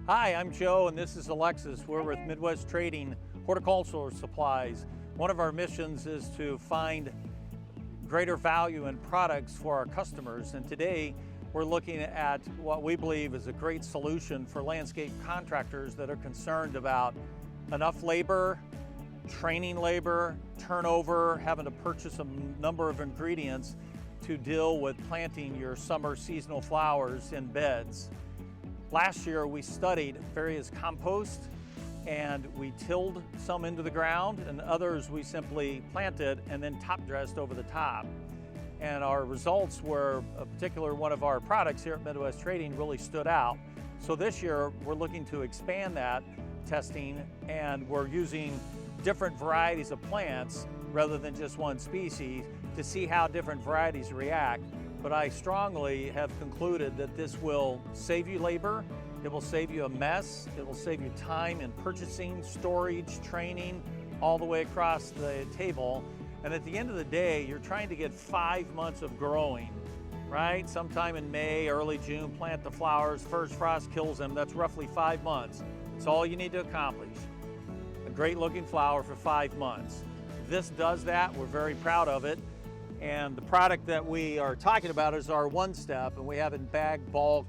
Hi, I'm Joe and this is Alexis. We're with Midwest Trading Horticultural Supplies. One of our missions is to find greater value in products for our customers, and today we're looking at what we believe is a great solution for landscape contractors that are concerned about enough labor, training labor, turnover, having to purchase a number of ingredients to deal with planting your summer seasonal flowers in beds. Last year we studied various compost and we tilled some into the ground, and others we simply planted and then top dressed over the top. And our results were a particular one of our products here at Midwest Trading really stood out. So this year we're looking to expand that testing, and we're using different varieties of plants rather than just one species to see how different varieties react. But I strongly have concluded that this will save you labor, it will save you a mess, it will save you time in purchasing, storage, training, all the way across the table. And at the end of the day, you're trying to get 5 months of growing, right? Sometime in May, early June, plant the flowers, first frost kills them, that's roughly 5 months. That's all you need to accomplish. A great looking flower for 5 months. This does that, we're very proud of it. And the product that we are talking about is our One Step, and we have it in bag, bulk,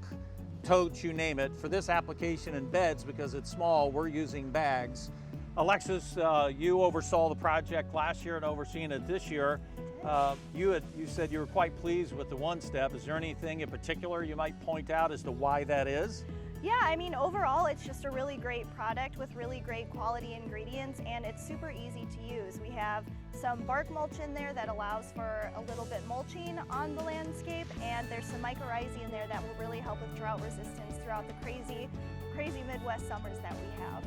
totes, you name it. For this application in beds, because it's small, we're using bags. Alexis, you oversaw the project last year and overseeing it this year. You said you were quite pleased with the One Step. Is there anything in particular you might point out as to why that is? Yeah, I mean, overall, it's just a really great product with really great quality ingredients, and it's super easy to use. We have some bark mulch in there that allows for a little bit mulching on the landscape, and there's some mycorrhizae in there that will really help with drought resistance throughout the crazy Midwest summers that we have.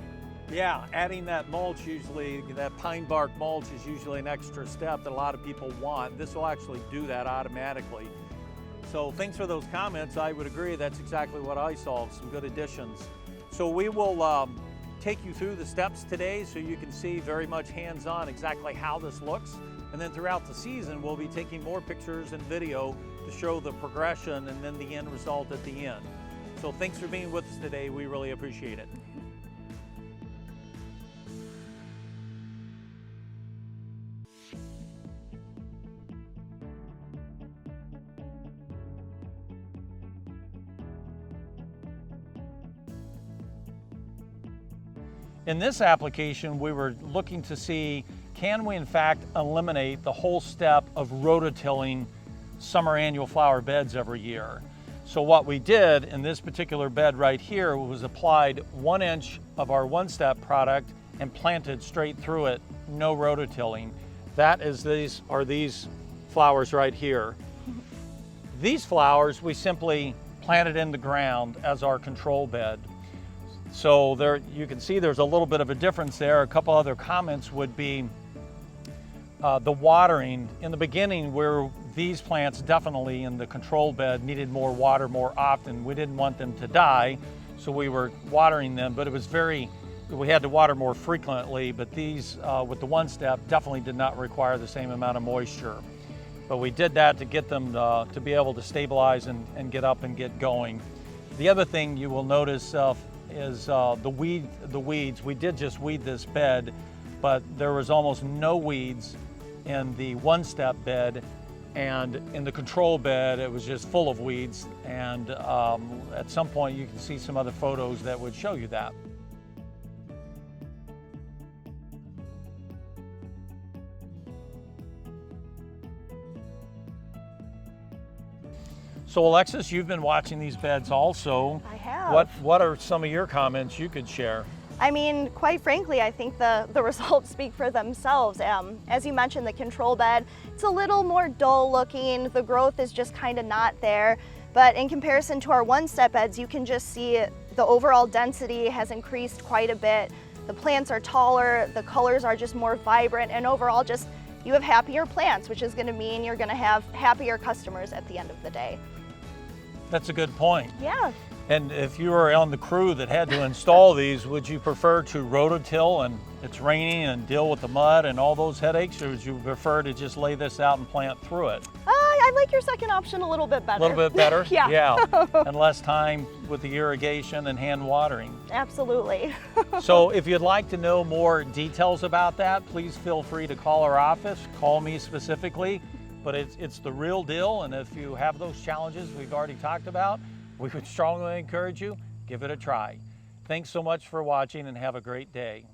Yeah, adding that mulch usually, that pine bark mulch is usually an extra step that a lot of people want. This will actually do that automatically. So thanks for those comments. I would agree that's exactly what I saw, some good additions. So we will take you through the steps today so you can see very much hands-on exactly how this looks. And then throughout the season, we'll be taking more pictures and video to show the progression and then the end result at the end. So thanks for being with us today. We really appreciate it. In this application, we were looking to see, can we in fact eliminate the whole step of rototilling summer annual flower beds every year? So what we did in this particular bed right here was applied 1 inch of our One Step product and planted straight through it, no rototilling. That is, these flowers right here. These flowers we simply planted in the ground as our control bed. So there, you can see there's a little bit of a difference there. A couple other comments would be the watering. In the beginning, where these plants definitely in the control bed needed more water more often. We didn't want them to die, so we were watering them, but it was we had to water more frequently, but these with the One Step definitely did not require the same amount of moisture. But we did that to get them to be able to stabilize and get up and get going. The other thing you will notice is the weeds. We did just weed this bed, but there was almost no weeds in the One Step bed, and in the control bed it was just full of weeds, and at some point you can see some other photos that would show you that. So Alexis, you've been watching these beds also. I have. What are some of your comments you could share? I mean, quite frankly, I think the results speak for themselves. As you mentioned, the control bed, it's a little more dull looking. The growth is just kind of not there. But in comparison to our One Step beds, you can just see the overall density has increased quite a bit. The plants are taller, the colors are just more vibrant, and overall just you have happier plants, which is going to mean you're going to have happier customers at the end of the day. That's a good point. Yeah. And if you were on the crew that had to install these, would you prefer to rototill and it's raining and deal with the mud and all those headaches, or would you prefer to just lay this out and plant through it? I'm like your second option a little bit better. A little bit better? Yeah. Yeah, and less time with the irrigation and hand watering. Absolutely. So if you'd like to know more details about that, please feel free to call our office, call me specifically, but it's the real deal. And if you have those challenges we've already talked about, we would strongly encourage you, give it a try. Thanks so much for watching and have a great day.